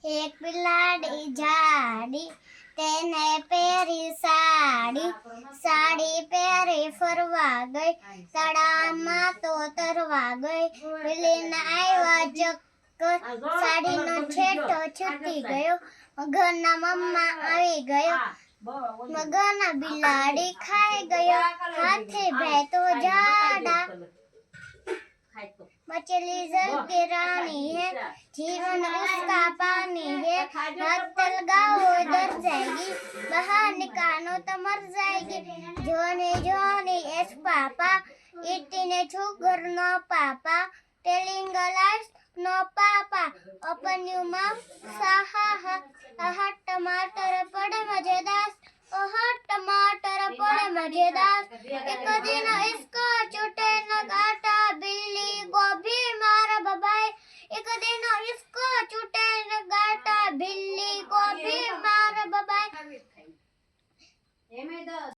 एक बिलाड़ी जाड़ी तेने peri sari sari peri फरवा गई तड़ामा तो तरवा गई बिल्ली ने आया चक्कर साड़ी नो छेटो छूटी गयो मगरना मम्मा आई गयो मगरना बिलाड़ी खाई गयो हाथे भे तो जाड़ा मछली जल की रानी है जीवन उसका पानी है हाथ लगाओ डर जाएगी बाहर निकालो तो मर जाएगी जोनी जोनी yes papa eating sugar no papa telling lies no papa open your mouth साहा आहा टमाटर पड़े मजेदार ओह टमाटर पड़े मजेदार एक दिन इसको चुटे न काटा बिल्ली गोभी मार बबाई एक दिन इसको चुटे न काटा बिल्ली गोभी मार बबाई